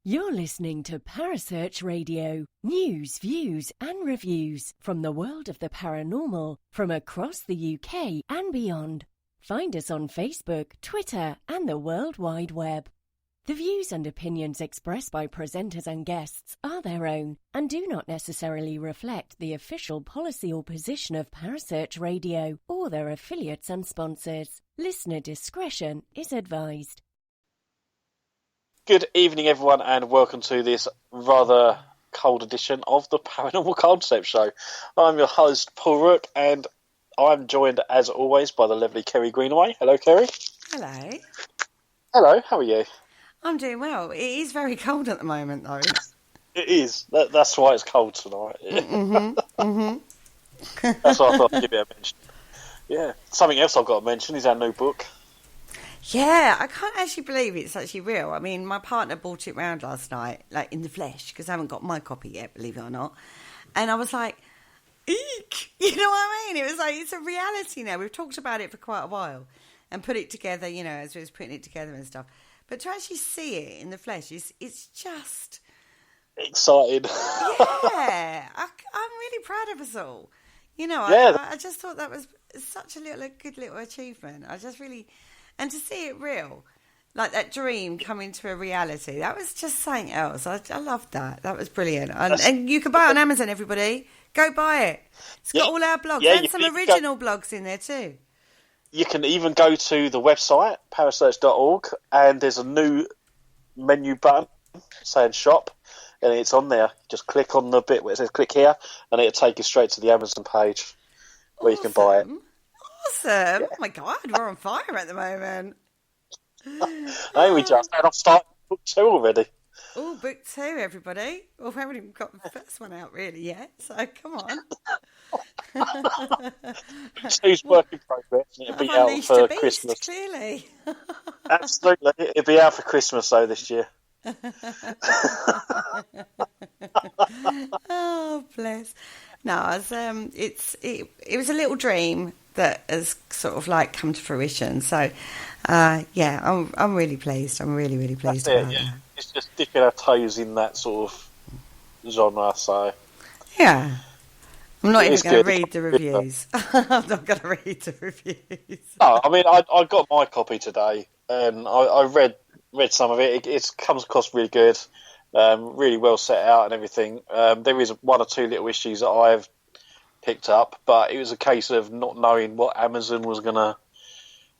You're listening to Parasearch Radio, news, views and reviews from the world of the paranormal from across the UK and beyond. Find us on Facebook, Twitter and the World Wide Web. The views and opinions expressed by presenters and guests are their own and do not necessarily reflect the official policy or position of Parasearch Radio or their affiliates and sponsors. Listener discretion is advised. Good evening, everyone, and welcome to this rather cold edition of the Paranormal Concept Show. I'm your host, Paul Rook, and I'm joined, as always, by the lovely Kerry Greenaway. Hello, Kerry. Hello. Hello, how are you? I'm doing well. It is very cold at the moment, though. It is. That's why it's cold tonight. That's why I thought I'd give it a mention. Yeah. Something else I've got to mention is our new book. Yeah, I can't actually believe it's actually real. I mean, my partner brought it round last night, like in the flesh, because I haven't got my copy yet, believe it or not. And I was like, eek! You know what I mean? It was like, it's a reality now. We've talked about it for quite a while and put it together, you know, as we was putting it together and stuff. But to actually see it in the flesh, it's just... excited. Yeah, I'm really proud of us all. You know, yeah. I just thought that was such a good little achievement. I just really... And to see it real, like that dream coming to a reality, that was just something else. I loved that. That was brilliant. And you can buy it on Amazon, everybody. Go buy it. It's got all our blogs and some original blogs in there too. You can even go to the website, parasearch.org, and there's a new menu button saying shop, and it's on there. Just click on the bit where it says click here, and it'll take you straight to the Amazon page where you can buy it. Awesome. Yeah. Oh my God, we're on fire at the moment. Hey, we just had off start book 2 already. Oh, book 2, everybody. Well, we haven't even got the first one out really yet, so come on. 2's work in progress. It'll be out for Christmas. Clearly. Absolutely. It'll be out for Christmas, though, this year. Oh, bless. No, it was a little dream that has sort of like come to fruition. So, yeah, I'm really pleased. I'm really, really pleased about that. It's just dipping our toes in that sort of genre. So, yeah, I'm not even going to read the reviews. I'm not going to read the reviews. No, I mean, I got my copy today, and I read some of it. It comes across really good. Really well set out and everything. There is one or two little issues that I've picked up, but it was a case of not knowing what Amazon was going to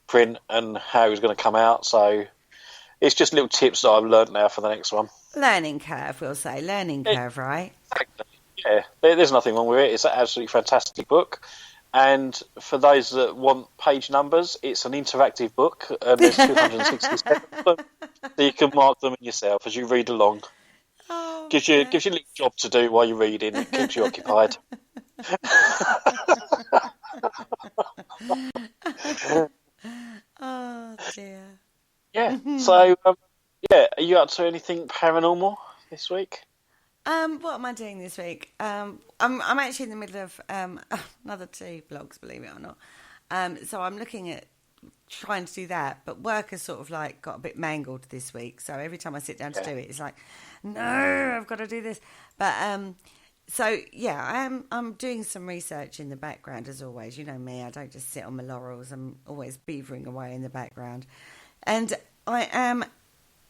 print and how it was going to come out. So it's just little tips that I've learnt now for the next one. Learning curve, we'll say. Learning curve, right? Yeah, there's nothing wrong with it. It's an absolutely fantastic book. And for those that want page numbers, it's an interactive book, and there's 267 of them, so you can mark them in yourself as you read along. Oh, gives you a little job to do while you're reading. It keeps you occupied. Oh dear. Yeah. So, are you up to anything paranormal this week? What am I doing this week? I'm actually in the middle of another 2 blogs, believe it or not. So I'm looking at trying to do that, but work has sort of like got a bit mangled this week. So every time I sit down to do it, it's like, no, I've got to do this. But so yeah, I'm doing some research in the background as always. You know me, I don't just sit on my laurels. I'm always beavering away in the background, and I am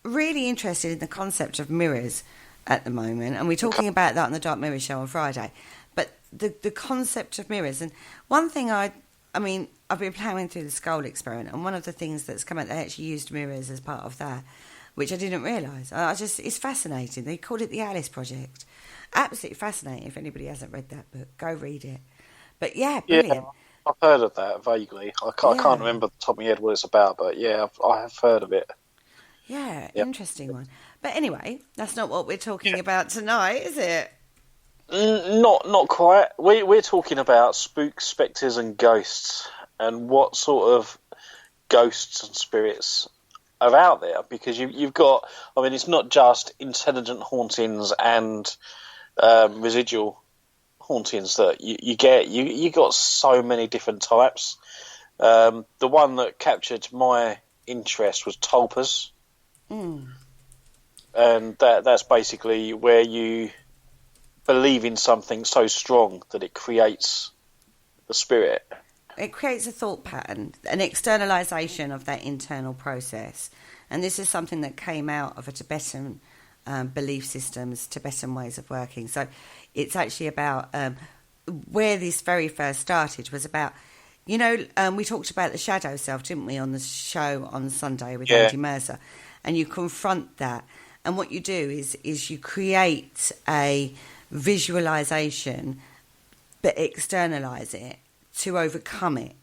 really interested in the concept of mirrors at the moment, and we're talking about that on the Dark Mirror Show on Friday. But the concept of mirrors, and one thing I mean, I've been ploughing through the Skull experiment, and one of the things that's come out, they actually used mirrors as part of that, which I didn't realise. It's fascinating. They called it the Alice Project. Absolutely fascinating. If anybody hasn't read that book, go read it. But yeah, brilliant. Yeah, I've heard of that vaguely. I can't remember off the top of my head what it's about, but yeah, I have heard of it. Yeah, interesting one. But anyway, that's not what we're talking about tonight, is it? Not quite. We're talking about spooks, spectres and ghosts, and what sort of ghosts and spirits are out there, because you've got, I mean, it's not just intelligent hauntings and residual hauntings that you get. You got so many different types. The one that captured my interest was Tulpers. and that's basically where you believe in something so strong that it creates the spirit. It creates a thought pattern, an externalization of that internal process. And this is something that came out of a Tibetan belief systems, Tibetan ways of working. So it's actually about where this very first started was about, we talked about the shadow self, didn't we, on the show on Sunday with Andy Mercer. And you confront that. And what you do is you create a visualization but externalize it to overcome it.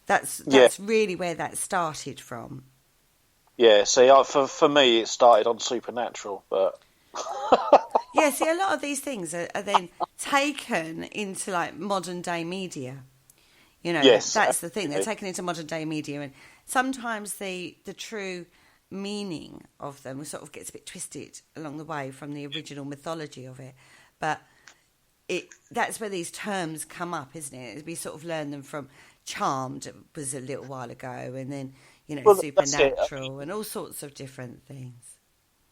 That's really where that started from. Yeah, see, for me, it started on Supernatural, but... Yeah, see, a lot of these things are then taken into, like, modern-day media. Yes, that's the thing. They're taken into modern-day media, and sometimes the true meaning of them sort of gets a bit twisted along the way from the original mythology of it. But that's where these terms come up, isn't it? We sort of learn them from Charmed, it was a little while ago, and then, Supernatural and all sorts of different things.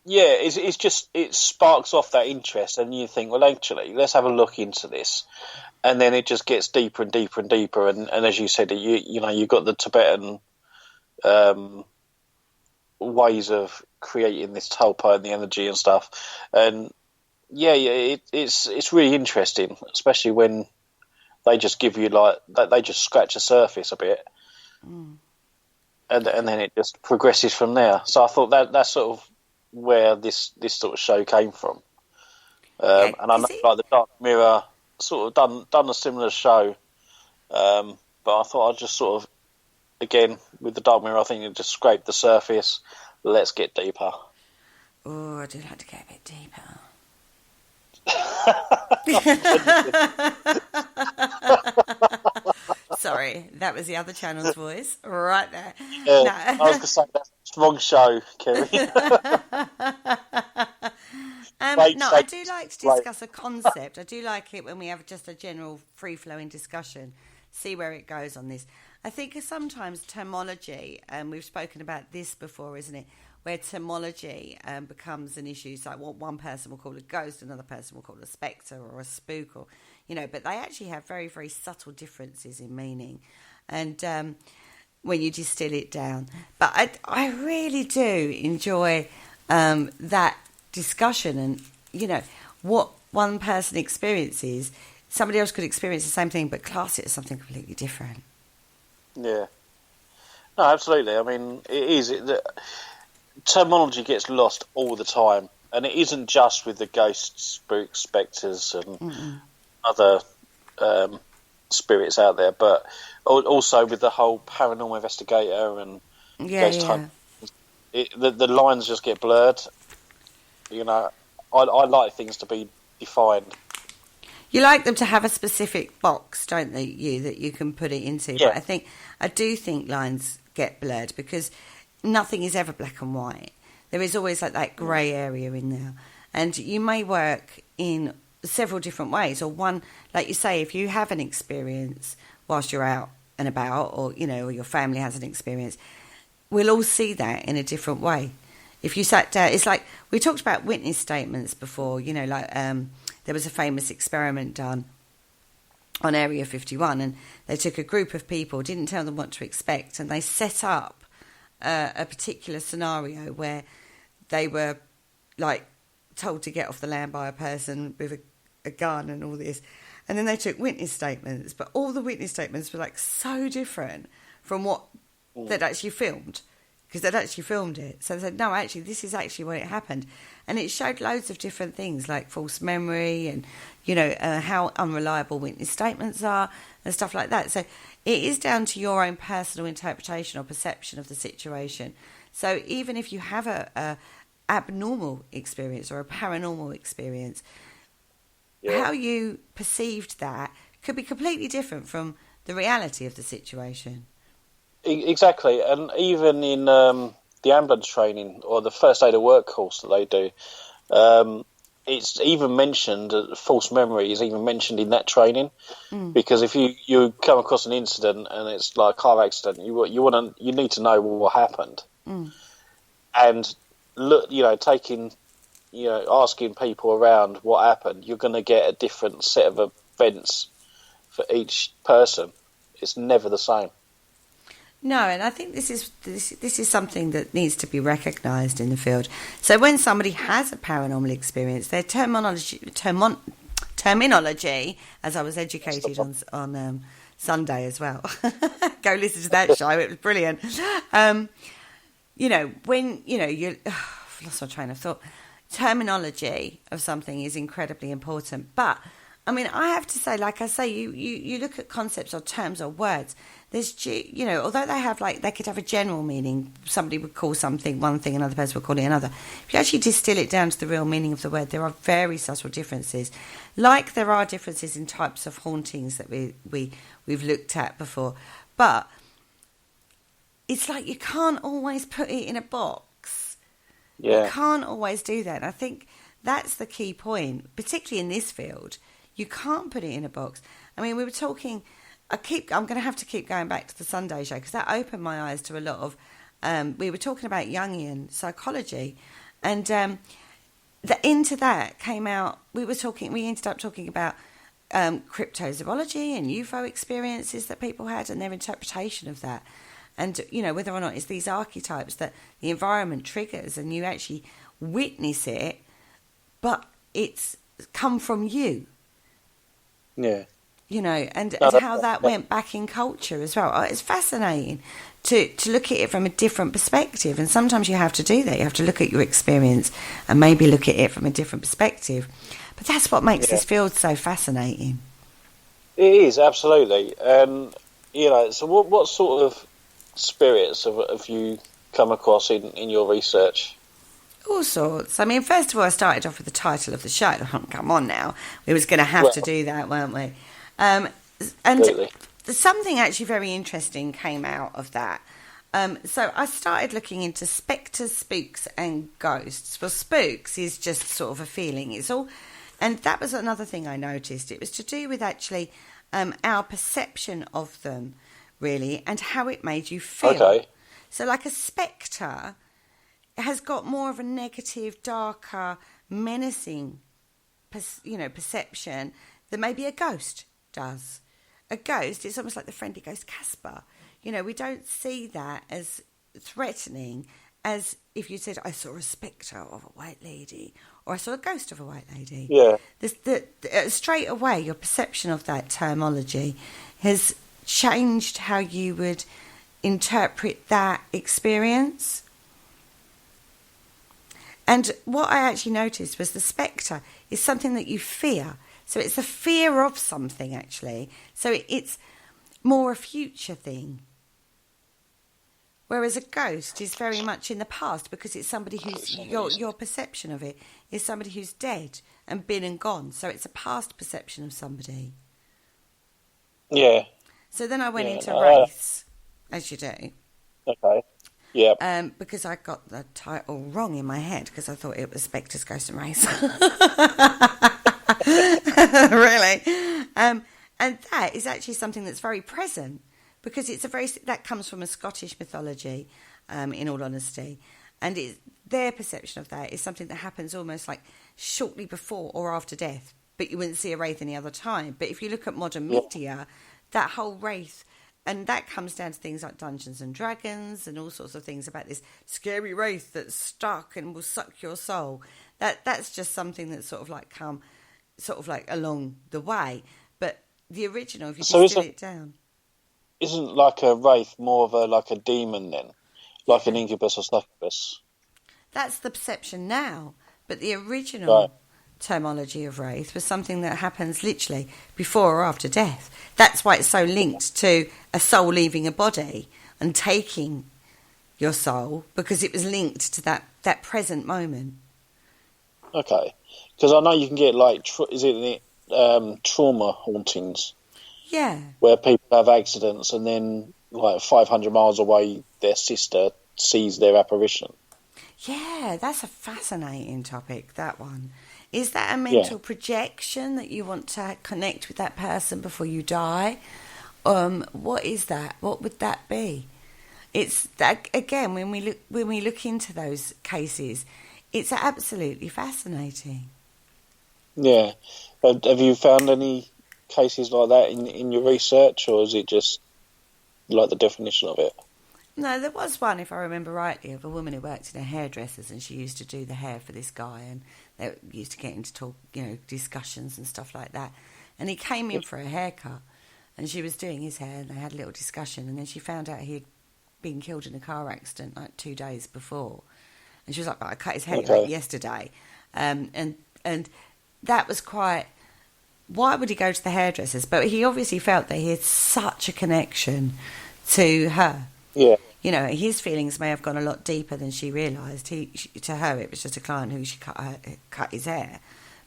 Yeah, it's just, it sparks off that interest, and you think, well, actually, let's have a look into this. And then it just gets deeper and deeper and deeper, and as you said, you've got the Tibetan ways of creating this tulpa and the energy and stuff, and it's really interesting, especially when they just give you they just scratch the surface a bit, and then it just progresses from there. So I thought that's sort of where this sort of show came from, and I know like the Dark Mirror sort of done a similar show, but I thought I'd just sort of, again with the Dark Mirror, I think it just scraped the surface. Let's get deeper. Oh, I do like to get a bit deeper. Sorry, that was the other channel's voice right there. Yeah, no. I was going to say that's the wrong show, Kerry. No, I do like to discuss a concept. I do like it when we have just a general free-flowing discussion, see where it goes on this. I think sometimes terminology, and we've spoken about this before, isn't it? Where terminology becomes an issue. It's like what one person will call a ghost, another person will call a spectre or a spook, or but they actually have very, very subtle differences in meaning, and when you distill it down. But I really do enjoy that discussion, and what one person experiences, somebody else could experience the same thing, but class it as something completely different. Yeah. No, absolutely. I mean, it is. Terminology gets lost all the time, and it isn't just with the ghosts, spooks, spectres, and other spirits out there, but also with the whole paranormal investigator and ghost hunt. The lines just get blurred. I like things to be defined. You like them to have a specific box, don't you, that you can put it into. Yeah. But I do think lines get blurred because nothing is ever black and white. There is always like that grey area in there. And you may work in several different ways. Or one, like you say, if you have an experience whilst you're out and about, or, or your family has an experience, we'll all see that in a different way. If you sat down, it's like, we talked about witness statements before, there was a famous experiment done on Area 51, and they took a group of people, didn't tell them what to expect, and they set up a particular scenario where they were like told to get off the land by a person with a gun and all this, and then they took witness statements, but all the witness statements were like so different from what they'd actually filmed, because they'd actually filmed it. So they said, no, actually, this is actually when it happened. And it showed loads of different things, like false memory and, how unreliable witness statements are and stuff like that. So it is down to your own personal interpretation or perception of the situation. So even if you have a abnormal experience or a paranormal experience, how you perceived that could be completely different from the reality of the situation. Exactly, and even in the ambulance training or the first aid at work course that they do, it's even mentioned, false memory is even mentioned in that training, because if you come across an incident and it's like a car accident, you need to know what happened, and taking, asking people around what happened, you're going to get a different set of events for each person. It's never the same. No, and I think this is something that needs to be recognised in the field. So when somebody has a paranormal experience, their terminology, as I was educated on Sunday as well. Go listen to that show; it was brilliant. I've lost my train of thought. Terminology of something is incredibly important, but I mean, I have to say, like I say, you look at concepts or terms or words. There's, although they could have a general meaning, somebody would call something one thing, another person would call it another. If you actually distill it down to the real meaning of the word, there are very subtle differences. Like there are differences in types of hauntings that we've looked at before. But it's like you can't always put it in a box. Yeah. You can't always do that. And I think that's the key point, particularly in this field. You can't put it in a box. I mean, we were talking... I'm going to have to keep going back to the Sunday show because that opened my eyes to a lot of... we were talking about Jungian psychology, and into that came out... We ended up talking about cryptozoology and UFO experiences that people had and their interpretation of that. And, whether or not it's these archetypes that the environment triggers and you actually witness it, but it's come from you. Yeah. And how that went back in culture as well. It's fascinating to look at it from a different perspective. And sometimes you have to do that. You have to look at your experience and maybe look at it from a different perspective. But that's what makes this field so fascinating. It is, absolutely. And, so what sort of spirits have you come across in your research? All sorts. I mean, first of all, I started off with the title of the show. Come on now. We was going to have to do that, weren't we? And something actually very interesting came out of that. So I started looking into spectres, spooks and ghosts. Well, spooks is just sort of a feeling. And that was another thing I noticed. It was to do with actually our perception of them, really, and how it made you feel. Okay. So like a spectre has got more of a negative, darker, menacing, perception than maybe a ghost does. A ghost, it's almost like the friendly ghost Casper. We don't see that as threatening as if you said, I saw a spectre of a white lady or I saw a ghost of a white lady. Yeah. Straight away, your perception of that terminology has changed how you would interpret that experience. And what I actually noticed was the spectre is something that you fear. So it's a fear of something, actually. So it's more a future thing. Whereas a ghost is very much in the past because it's somebody who's... Your perception of it is somebody who's dead and been and gone. So it's a past perception of somebody. Yeah. So then I went into wraiths, as you do. Okay. Yeah. Because I got the title wrong in my head because I thought it was Spectres, Ghosts and Wraiths. Really. And that is actually something that's very present because that comes from a Scottish mythology, in all honesty. And their perception of that is something that happens almost like shortly before or after death, but you wouldn't see a wraith any other time. But if you look at modern media, that whole wraith, and that comes down to things like Dungeons and Dragons and all sorts of things about this scary wraith that's stuck and will suck your soul. That's just something that's sort of like along the way. But the original, if you distill it down, isn't like a wraith more of a demon then, like an incubus or succubus? That's the perception now. But the original terminology of wraith was something that happens literally before or after death. That's why it's so linked to a soul leaving a body and taking your soul, because it was linked to that present moment. Okay, because I know you can get trauma hauntings. Yeah. Where people have accidents and then 500 miles away their sister sees their apparition. Yeah, that's a fascinating topic, that one. Is that a mental projection that you want to connect with that person before you die? What is that? What would that be? it's that, again, when we look into those cases, it's absolutely fascinating. Yeah. Have you found any cases like that in your research, or is it just like the definition of it? No, there was one, if I remember rightly, of a woman who worked in a hairdresser's, and she used to do the hair for this guy, and they used to get into talk, discussions and stuff like that. And he came in for a haircut, and she was doing his hair, and they had a little discussion, and then she found out he'd been killed in a car accident like 2 days before, and she was like, "I cut his hair like yesterday," and that was quite. Why would he go to the hairdresser's? But he obviously felt that he had such a connection to her. Yeah. His feelings may have gone a lot deeper than she realised. To her, it was just a client who she cut his hair,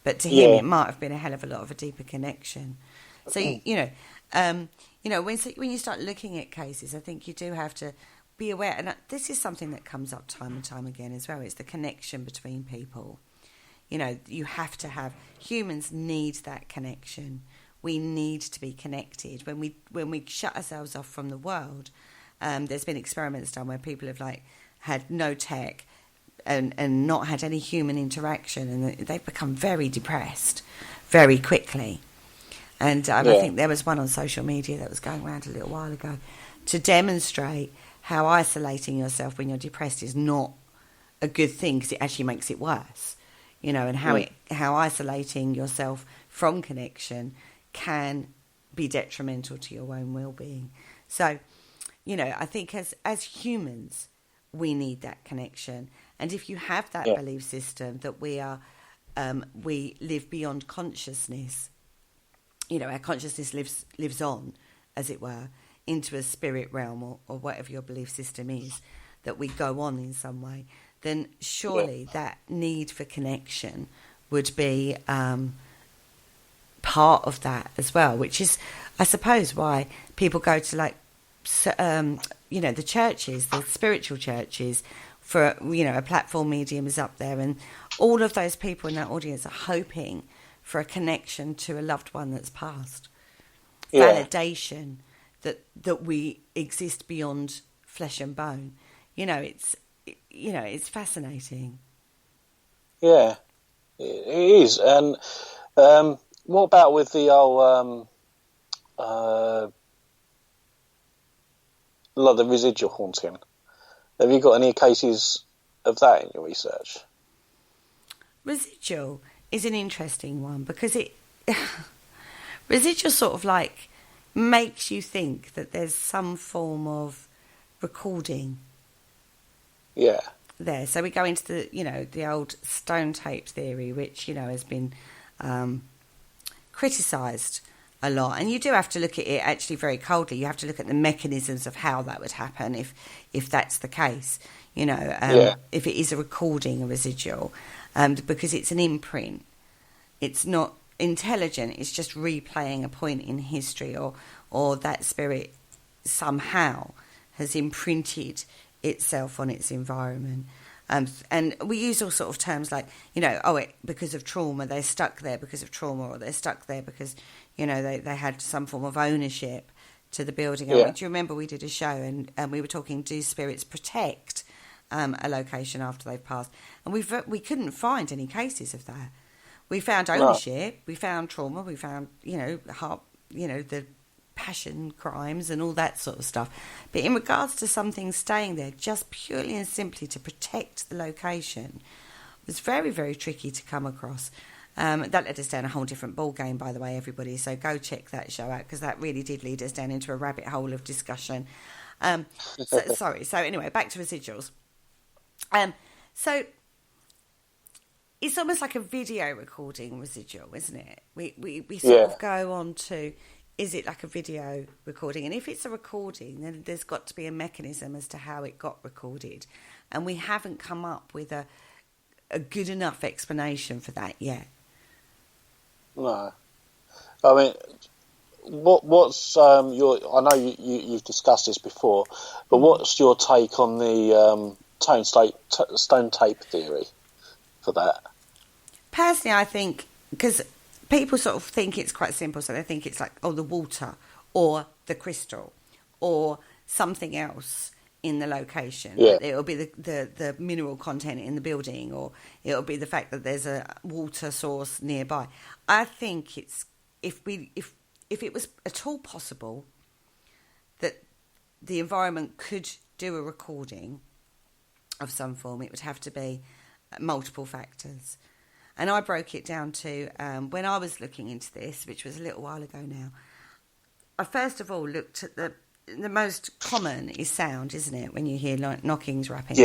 but to him, it might have been a hell of a lot of a deeper connection. So when you start looking at cases, I think you do have to be aware, and this is something that comes up time and time again as well. It's the connection between people. You have to have, humans need that connection. We need to be connected. When we shut ourselves off from the world. There's been experiments done where people have had no tech and not had any human interaction, and they've become very depressed very quickly. And I think there was one on social media that was going around a little while ago to demonstrate how isolating yourself when you're depressed is not a good thing, because it actually makes it worse. And how isolating yourself from connection can be detrimental to your own well-being. So. I think as humans, we need that connection. And if you have that belief system that we live beyond consciousness, our consciousness lives on, as it were, into a spirit realm or whatever your belief system is, that we go on in some way, then surely that need for connection would be part of that as well, which is, I suppose, why people go to the churches, the spiritual churches, for a platform medium is up there, and all of those people in that audience are hoping for a connection to a loved one that's passed. Validation that we exist beyond flesh and bone. It's fascinating. Yeah, it is. And what about with the old like the residual haunting? Have you got any cases of that in your research? Residual is an interesting one because residual sort of makes you think that there's some form of recording. Yeah. There. So we go into the old stone tape theory, which, has been criticised a lot. And you do have to look at it actually very coldly. You have to look at the mechanisms of how that would happen if that's the case, if it is a recording, a residual, because it's an imprint. It's not intelligent. It's just replaying a point in history, or that spirit somehow has imprinted itself on its environment. And we use all sort of terms like, because of trauma, they're stuck there because of trauma, or they're stuck there because, they had some form of ownership to the building. Do you remember we did a show and we were talking, do spirits protect a location after they've passed? And we couldn't find any cases of that. We found ownership, we found trauma, we found, the passion crimes and all that sort of stuff. But in regards to something staying there just purely and simply to protect the location, it was very, very tricky to come across. That led us down a whole different ball game, by the way, everybody. So go check that show out, because that really did lead us down into a rabbit hole of discussion. Sorry. So anyway, back to residuals. So it's almost like a video recording residual, isn't it? We sort of go on to, is it like a video recording? And if it's a recording, then there's got to be a mechanism as to how it got recorded. And we haven't come up with a good enough explanation for that yet. No. I mean, what's your... I know you've discussed this before, but what's your take on the stone tape theory for that? Personally, I think, because people sort of think it's quite simple, so they think it's like, the water or the crystal or something else in the location. Yeah. It'll be the mineral content in the building, or it'll be the fact that there's a water source nearby. I think it's if it was at all possible that the environment could do a recording of some form, it would have to be multiple factors. And I broke it down to, when I was looking into this, which was a little while ago now, I first of all looked at the most common is sound, isn't it? When you hear like knockings, rappings,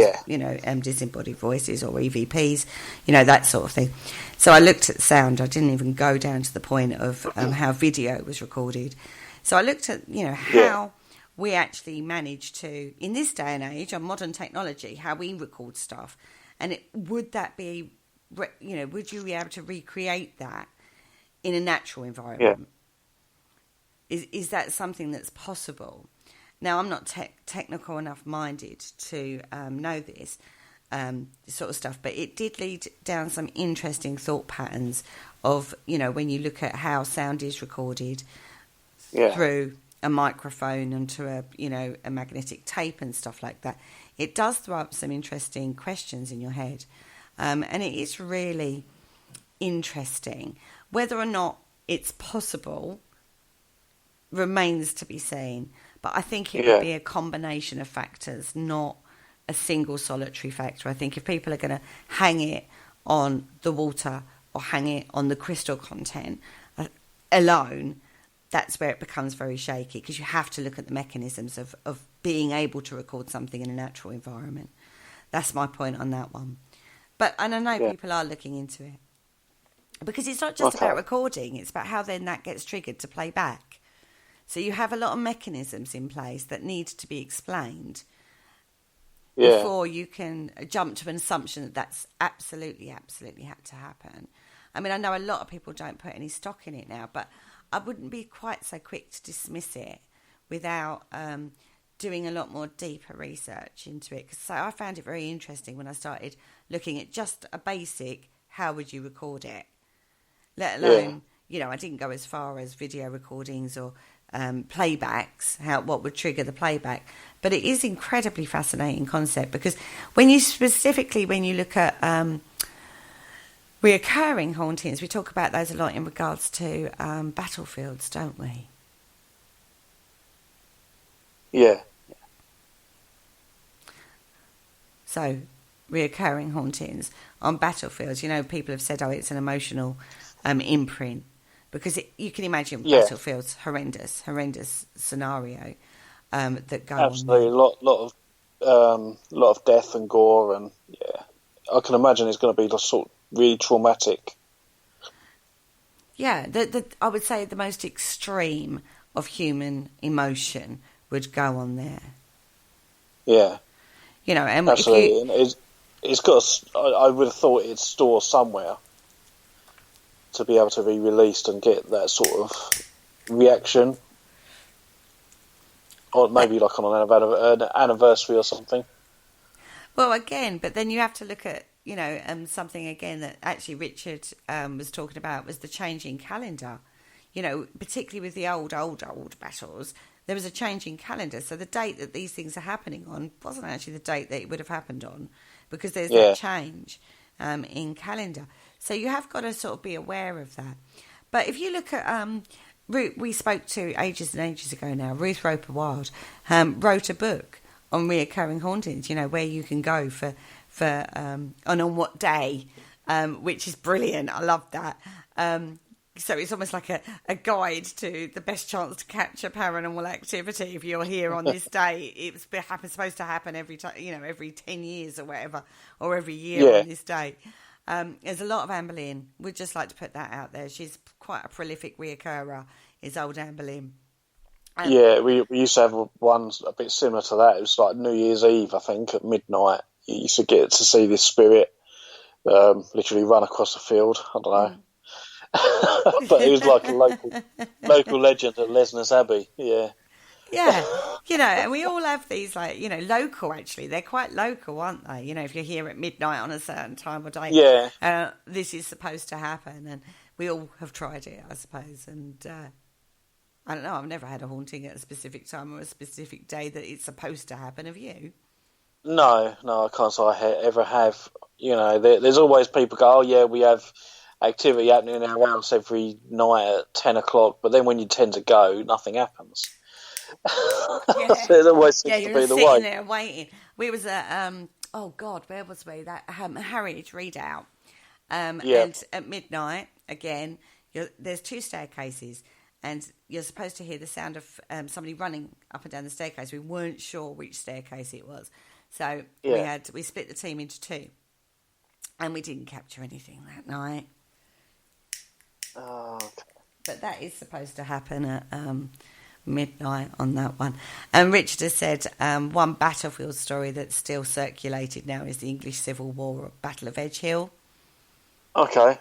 disembodied voices or EVPs, that sort of thing. So I looked at sound. I didn't even go down to the point of how video was recorded. So I looked at, how we actually manage to, in this day and age, on modern technology, how we record stuff. And would that be, would you be able to recreate that in a natural environment? Is that something that's possible? Now, I'm not technical enough minded to know this sort of stuff, but it did lead down some interesting thought patterns of, when you look at how sound is recorded through a microphone onto a magnetic tape and stuff like that. It does throw up some interesting questions in your head. And it is really interesting. Whether or not it's possible remains to be seen. But I think it would be a combination of factors, not a single solitary factor. I think if people are going to hang it on the water or hang it on the crystal content alone, that's where it becomes very shaky, because you have to look at the mechanisms of being able to record something in a natural environment. That's my point on that one. And I know people are looking into it. Because it's not just about recording, it's about how then that gets triggered to play back. So you have a lot of mechanisms in place that need to be explained before you can jump to an assumption that that's absolutely had to happen. I mean, I know a lot of people don't put any stock in it now, but I wouldn't be quite so quick to dismiss it without doing a lot more deeper research into it. So I found it very interesting when I started looking at just a basic, how would you record it? Let alone, I didn't go as far as video recordings or playbacks, what would trigger the playback. But it is incredibly fascinating concept, because when you look at reoccurring hauntings, we talk about those a lot in regards to battlefields, don't we? Yeah. So, reoccurring hauntings on battlefields, people have said, it's an emotional imprint, because you can imagine battlefields, horrendous scenario that go absolutely on. lot of death and gore, and I can imagine it's going to be the sort of really traumatic. Yeah, I would say the most extreme of human emotion would go on there. Yeah, and absolutely. It's got. I would have thought it'd store somewhere to be able to be released and get that sort of reaction, or maybe like on an anniversary or something. Well, again, but then you have to look at something again that actually Richard was talking about was the changing calendar. Particularly with the old battles, there was a changing calendar. So the date that these things are happening on wasn't actually the date that it would have happened on, because there's that change in calendar. So you have got to sort of be aware of that. But if you look at we spoke to ages and ages ago now, Ruth Roper Wilde wrote a book on reoccurring hauntings, where you can go for and on what day, which is brilliant. I love that. So it's almost like a guide to the best chance to capture paranormal activity. If you're here on this day, it's supposed to happen every 10 years or whatever, or every year on this day. There's a lot of Amber Lynn. We'd just like to put that out there. She's quite a prolific reoccurrer, is old Amber Lynn. We used to have ones a bit similar to that. It was like New Year's Eve, I think, at midnight. You used to get to see this spirit literally run across the field. I don't know. But it was like a local legend at Lesness Abbey. Yeah, and we all have these local. Actually, they're quite local, aren't they? If you're here at midnight on a certain time or day, this is supposed to happen, and we all have tried it, I suppose. And I don't know. I've never had a haunting at a specific time or a specific day that it's supposed to happen. Have you? No, I can't say I ever have. You know, there's always people go, oh yeah, we have activity happening in our house every night at 10 o'clock, but then when you tend to go, nothing happens. Yeah, It always seems to you're be the sitting way. there waiting. We was at oh God, where was we? That Harwich Readout. And at midnight again, there's 2 staircases, and you're supposed to hear the sound of somebody running up and down the staircase. We weren't sure which staircase it was, so we split the team into 2, and we didn't capture anything that night. Oh, okay. But that is supposed to happen at midnight on that one. And Richard has said one battlefield story that's still circulated now is the English Civil War Battle of Edge Hill. Okay.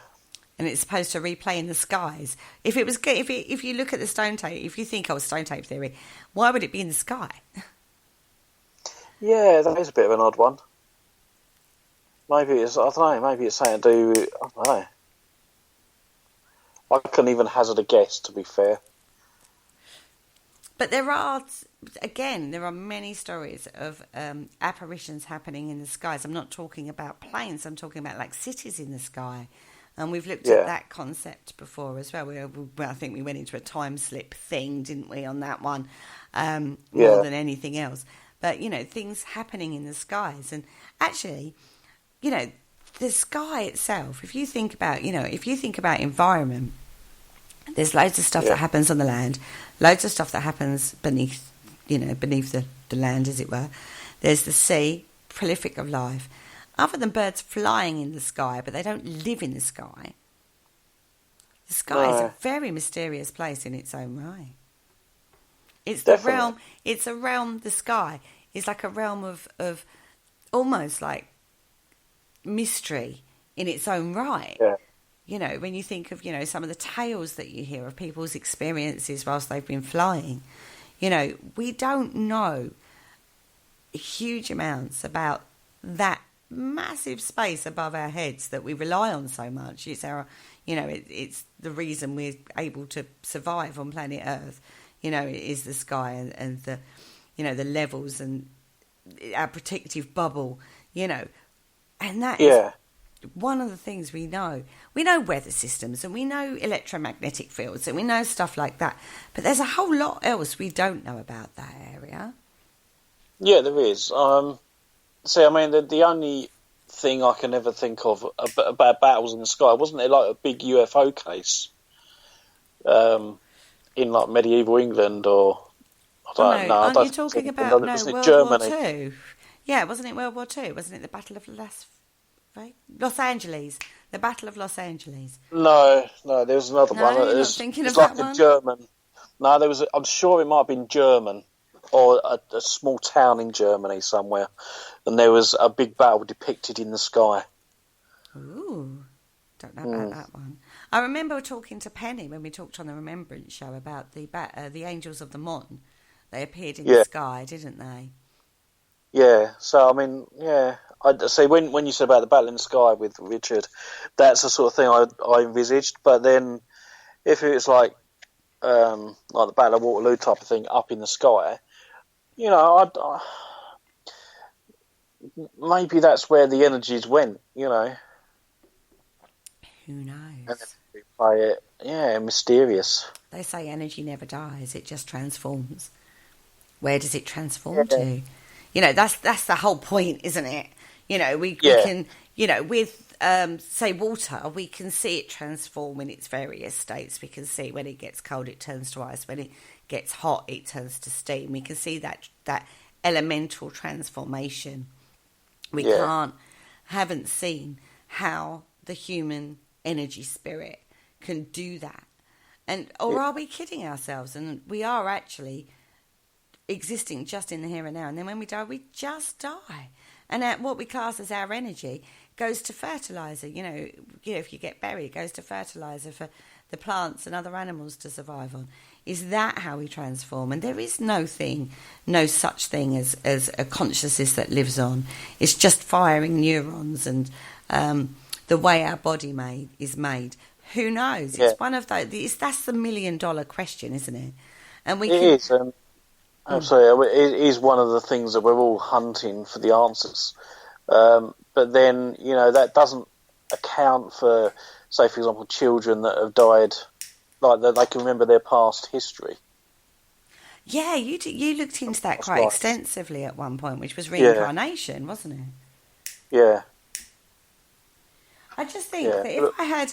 And it's supposed to replay in the skies. If you look at the stone tape, if you think stone tape theory, why would it be in the sky? Yeah, that is a bit of an odd one. Maybe it's, I don't know, maybe it's something to do with, I don't know. I couldn't even hazard a guess, to be fair. But there are many stories of apparitions happening in the skies. I'm not talking about planes, I'm talking about like cities in the sky. And we've looked at that concept before as well. I think we went into a time slip thing, didn't we, on that one, more than anything else. But, you know, things happening in the skies. And actually, you know, the sky itself, if you think about environment, there's loads of stuff that happens on the land, loads of stuff that happens beneath the land, as it were. There's the sea, prolific of life. Other than birds flying in the sky, but they don't live in the sky. The sky is a very mysterious place in its own right. It's Definitely. the realm. It's a realm. The sky is like a realm of almost like mystery in its own right. Yeah. You know, when you think of, you know, some of the tales that you hear of people's experiences whilst they've been flying, you know, we don't know huge amounts about that massive space above our heads that we rely on so much. It's our, you know, it's the reason we're able to survive on planet Earth. You know, it is the sky and the, you know, the levels and our protective bubble, you know, and that is one of the things we know. We know weather systems and we know electromagnetic fields and we know stuff like that. But there's a whole lot else we don't know about that area. Yeah, there is. See, I mean, the only thing I can ever think of about battles in the sky, wasn't there like a big UFO case in like medieval England or... I don't know. Aren't you talking about World Germany? War II? Yeah, wasn't it World War II? Wasn't it the Battle of Los Angeles? The Battle of Los Angeles. No, there was another one. You're not thinking of like that one? German. No, there was. I'm sure it might have been German or a small town in Germany somewhere, and there was a big battle depicted in the sky. Ooh, don't know about that one. I remember talking to Penny when we talked on the Remembrance show about the Angels of the Mon. They appeared in the sky, didn't they? Yeah. So I mean, I'd say when you said about the battle in the sky with Richard, that's the sort of thing I envisaged. But then, if it was like the Battle of Waterloo type of thing up in the sky, you know, maybe that's where the energies went. You know. Who knows? And then we play it, mysterious. They say energy never dies; it just transforms. Where does it transform to? You know, that's the whole point, isn't it? You know, we can, you know, with say water, we can see it transform in its various states. We can see when it gets cold, it turns to ice. When it gets hot, it turns to steam. We can see that elemental transformation. We haven't seen how the human energy spirit can do that. Or are we kidding ourselves? And we are actually existing just in the here and now. And then when we die, we just die. And what we class as our energy goes to fertilizer. You know, if you get buried, it goes to fertilizer for the plants and other animals to survive on. Is that how we transform? And there is no such thing as a consciousness that lives on. It's just firing neurons and the way our body is made. Who knows? It's one of those. That's the $1 million question, isn't it? And we It can... is, absolutely. It is one of the things that we're all hunting for the answers. But then, that doesn't account for, say, for example, children that have died, like that they can remember their past history. Yeah, you looked into that quite extensively at one point, which was reincarnation, wasn't it? Yeah. I just think that if I had...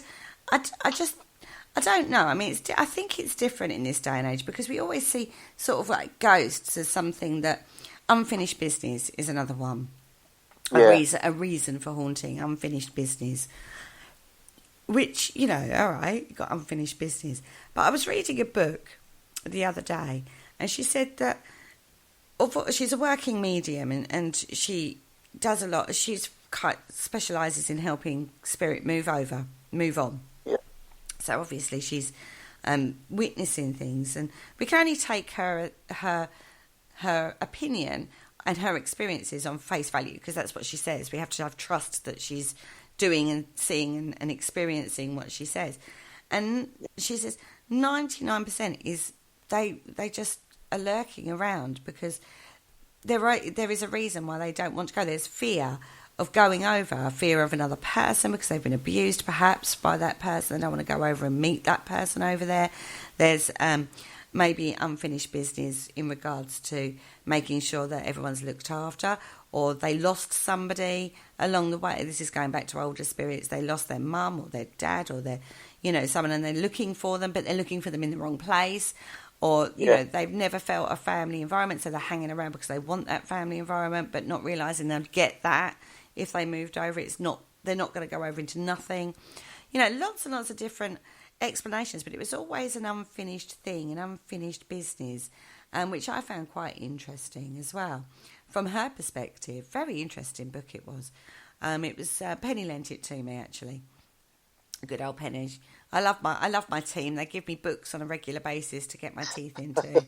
I don't know. I mean, I think it's different in this day and age because we always see sort of like ghosts as something that... Unfinished business is another one. A reason for haunting, unfinished business. Which, all right, you've got unfinished business. But I was reading a book the other day, and she said that she's a working medium, and she does a lot. She's specialises in helping spirit move on. Yeah. So obviously she's witnessing things, and we can only take her opinion and her experiences on face value, because that's what she says. We have to have trust that she's doing and seeing and experiencing what she says. And she says 99% is they just are lurking around because there is a reason why they don't want to go. There's fear of going over, fear of another person because they've been abused perhaps by that person. They don't want to go over and meet that person over there. There's maybe unfinished business in regards to making sure that everyone's looked after, or they lost somebody along the way. This is going back to older spirits. They lost their mum or their dad or their, someone, and they're looking for them, but they're looking for them in the wrong place. Or, they've never felt a family environment, so they're hanging around because they want that family environment, but not realising they'll get that if they moved over. They're not going to go over into nothing. Lots and lots of different explanations, but it was always an unfinished thing, an unfinished business, which I found quite interesting as well. From her perspective, very interesting book it was. It was Penny lent it to me, actually. Good old Penny. I love my team. They give me books on a regular basis to get my teeth into.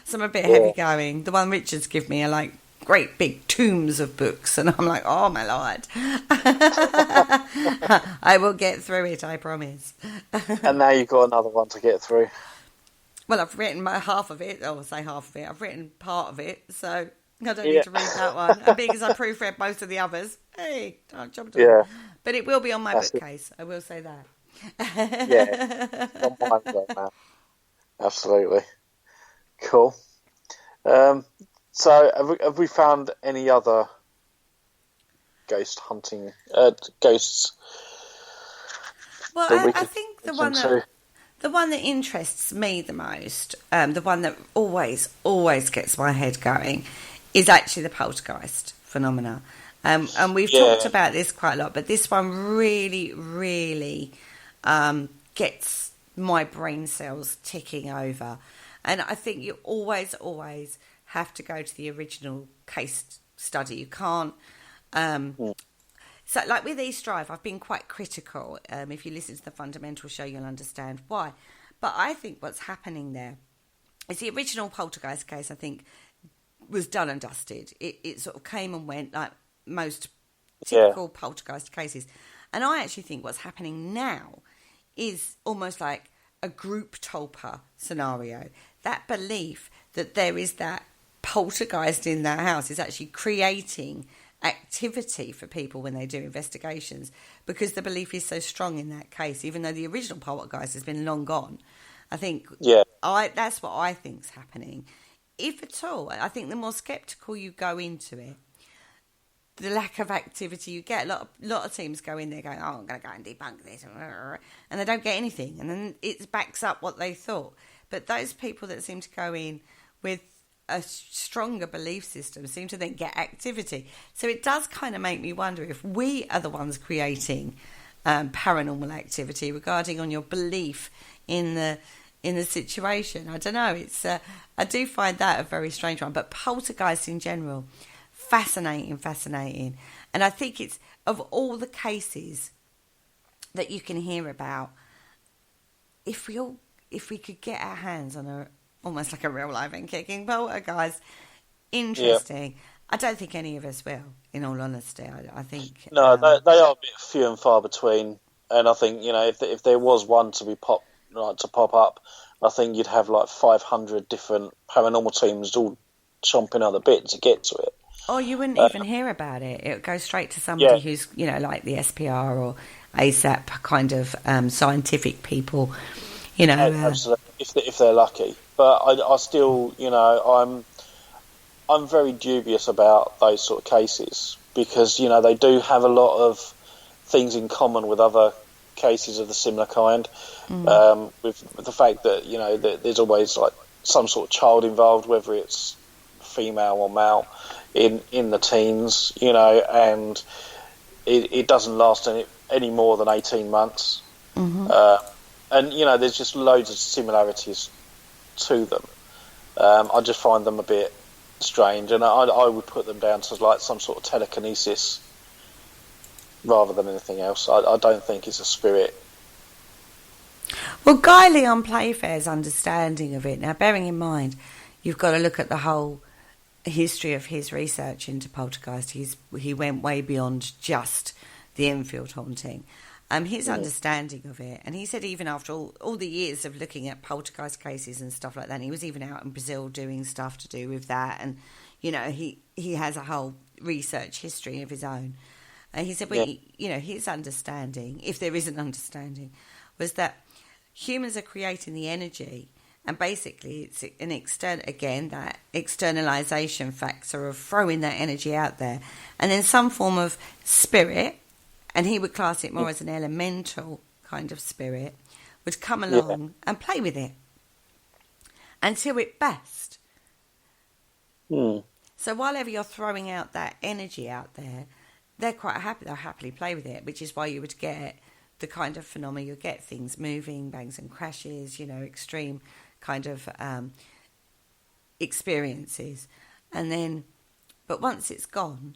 Some a bit heavy going. The one Richards give me are like great big tombs of books, and I'm like, oh my lord. I will get through it, I promise. And now you've got another one to get through. Well, I've written half of it. I'll say half of it. I've written part of it, so I don't need to read that one. And because I proofread most of the others, hey, I've jumped on. Yeah. But it will be on my bookcase. I will say that. Yeah, on mine as well, man. Absolutely. Cool. So, have we found any other ghosts? Well, I think the one that interests me the most, the one that always gets my head going, is actually the poltergeist phenomena. And we've talked about this quite a lot, but this one really, really gets my brain cells ticking over. And I think you always have to go to the original case study. You can't... So, like with East Drive, I've been quite critical. If you listen to the Fundamental show, you'll understand why. But I think what's happening there is the original poltergeist case, I think, was done and dusted. It sort of came and went like most typical poltergeist cases. And I actually think what's happening now is almost like a group Tulper scenario. That belief that there is that poltergeist in that house is actually creating activity for people when they do investigations, because the belief is so strong in that case, even though the original poltergeist has been long gone. I think that's what I think's happening. If at all, I think the more sceptical you go into it, the lack of activity you get. A lot of teams go in there going, oh, I'm going to go and debunk this, and they don't get anything, and then it backs up what they thought. But those people that seem to go in with a stronger belief system seem to then get activity. So it does kind of make me wonder if we are the ones creating paranormal activity regarding on your belief in the situation. I don't know. It's I do find that a very strange one. But poltergeist in general, fascinating. And I think it's, of all the cases that you can hear about, if we could get our hands on almost like a real live and kicking poltergeist, interesting. Yeah. I don't think any of us will, in all honesty. I think no, they are a bit few and far between. And I think, if there was one to be like to pop up, I think you'd have like 500 different paranormal teams all chomping at the bit to get to it. Or you wouldn't even hear about it. It would go straight to somebody who's, like the SPR or ASAP kind of scientific people, Absolutely, if they're lucky. But I still, I'm very dubious about those sort of cases because, they do have a lot of things in common with other cases of the similar kind. With the fact that, that there's always like some sort of child involved, whether it's female or male, in the teens, and it doesn't last any more than 18 months. And, there's just loads of similarities to them. I just find them a bit strange, and I would put them down to like some sort of telekinesis rather than anything else. I don't think it's a spirit. Well, Guy Leon Playfair's understanding of it, now bearing in mind, you've got to look at the whole history of his research into poltergeist. He went way beyond just the Enfield haunting. His understanding of it, and he said even after all the years of looking at poltergeist cases and stuff like that, and he was even out in Brazil doing stuff to do with that, and he has a whole research history of his own. And he said, his understanding, if there is an understanding, was that humans are creating the energy, and basically it's an that externalization factor of throwing that energy out there, and then some form of spirit, and he would class it more as an elemental kind of spirit, would come along and play with it until it burst. So while ever you're throwing out that energy out there, they're quite happy. They'll happily play with it, which is why you would get the kind of phenomena. You get things moving, bangs and crashes, extreme kind of experiences. And then, but once it's gone,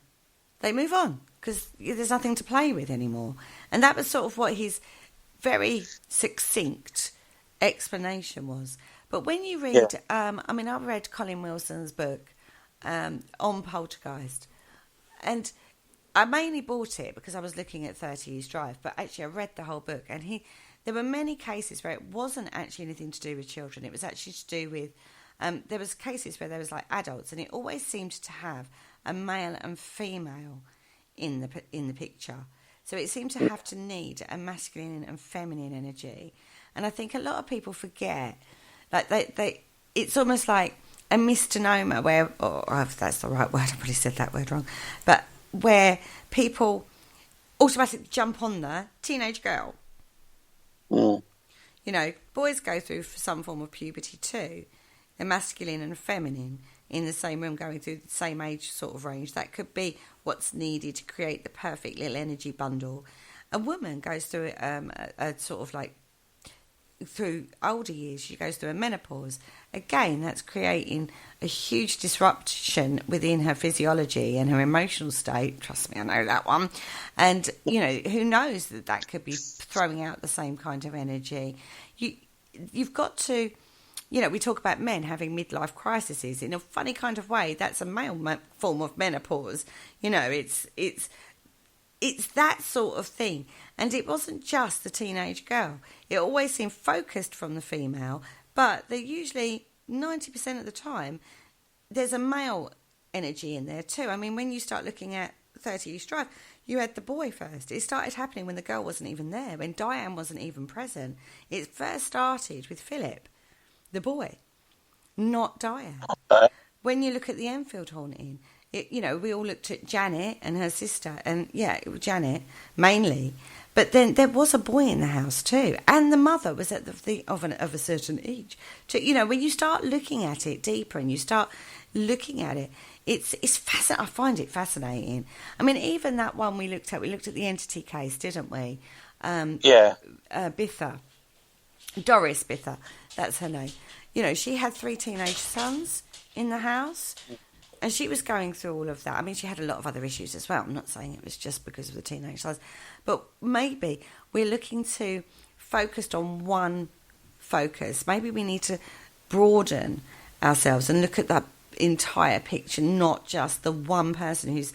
they move on because there's nothing to play with anymore. And that was sort of what his very succinct explanation was. But when you read, I read Colin Wilson's book on poltergeist, and I mainly bought it because I was looking at 30 Years Drive, but actually I read the whole book, and there were many cases where it wasn't actually anything to do with children. It was actually to do with, there was cases where there was like adults, and it always seemed to have a male and female in the picture. So it seemed to have to need a masculine and feminine energy. And I think a lot of people forget, like it's almost like a misnomer where, if that's the right word, I probably said that word wrong, but where people automatically jump on the teenage girl. Boys go through some form of puberty too. They're masculine and feminine in the same room, going through the same age sort of range. That could be what's needed to create the perfect little energy bundle. A woman goes through a sort of like, through older years, she goes through a menopause. Again, that's creating a huge disruption within her physiology and her emotional state. Trust me, I know that one. And, who knows that could be throwing out the same kind of energy. You've got to, we talk about men having midlife crises. In a funny kind of way, that's a male form of menopause. It's that sort of thing. And it wasn't just the teenage girl. It always seemed focused from the female, but they're usually 90% of the time, there's a male energy in there too. I mean, when you start looking at 30 Years Drive, you had the boy first. It started happening when the girl wasn't even there, when Diane wasn't even present. It first started with Philip, the boy, not Diane. When you look at the Enfield haunting, we all looked at Janet and her sister, and it was Janet mainly. But then there was a boy in the house too, and the mother was at of a certain age. When you start looking at it deeper and you start looking at it, it's fascinating. I find it fascinating. I mean, even that one we looked at the entity case, didn't we? Bither, Doris Bither, that's her name. She had 3 teenage sons in the house. And she was going through all of that. I mean, she had a lot of other issues as well. I'm not saying it was just because of the teenage sons. But maybe we're looking to focus on one focus. Maybe we need to broaden ourselves and look at that entire picture, not just the one person who's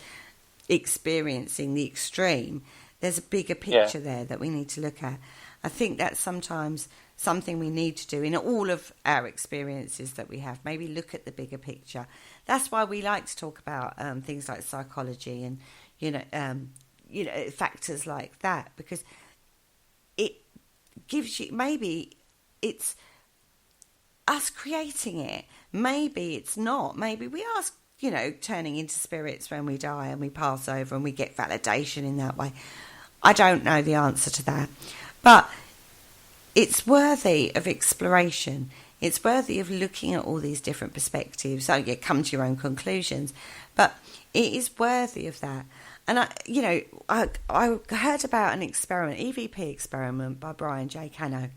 experiencing the extreme. There's a bigger picture there that we need to look at. I think that's sometimes something we need to do in all of our experiences that we have. Maybe look at the bigger picture. That's why we like to talk about things like psychology and factors like that, because it gives you, maybe it's us creating it, maybe it's not, maybe we are turning into spirits when we die and we pass over and we get validation in that way. I don't know the answer to that, but it's worthy of exploration. It's worthy of looking at all these different perspectives. So you come to your own conclusions, but it is worthy of that. And I heard about an experiment, EVP experiment by Brian J. Cano,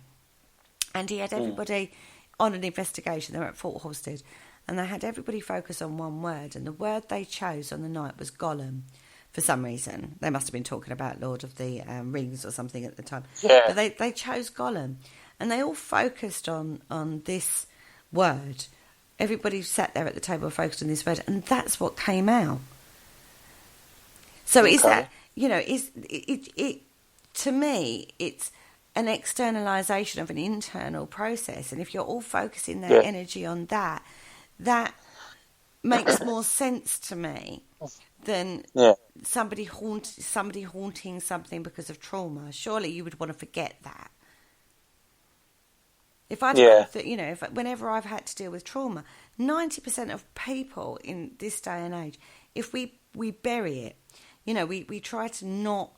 and he had everybody on an investigation. They were at Fort Halstead, and they had everybody focus on one word, and the word they chose on the night was Gollum. For some reason, they must have been talking about Lord of the Rings or something at the time. Yeah. But they chose Gollum, and they all focused on this word. Everybody sat there at the table focused on this word, and that's what came out. So is that, is it to me, it's an externalization of an internal process, and if you're all focusing their energy on that, that makes more sense to me than somebody haunting something because of trauma. Surely you would want to forget that. If whenever I've had to deal with trauma, 90% of people in this day and age, if we bury it, we try to not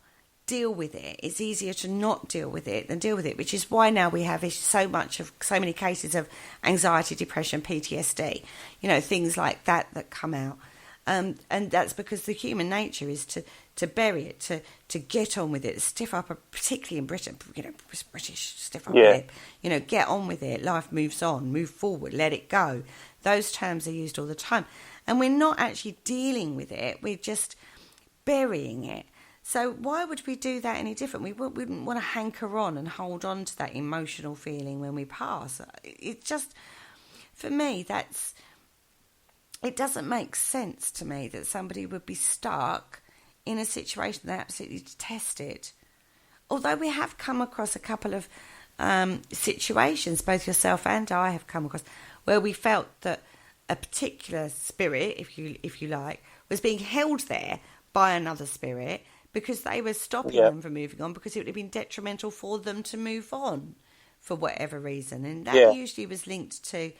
deal with it. It's easier to not deal with it than deal with it, which is why now we have so many cases of anxiety, depression, PTSD, things like that come out. And that's because the human nature is to bury it, to get on with it, stiff upper, particularly in Britain, British stiff upper lip, get on with it. Life moves on, move forward, let it go. Those terms are used all the time. And we're not actually dealing with it, we're just burying it. So why would we do that any different? We wouldn't want to hanker on and hold on to that emotional feeling when we pass. It just, for me, it doesn't make sense to me that somebody would be stuck in a situation they absolutely detested. Although we have come across a couple of situations, both yourself and I have come across, where we felt that a particular spirit, if you like, was being held there by another spirit because they were stopping them from moving on, because it would have been detrimental for them to move on for whatever reason. And that usually was linked to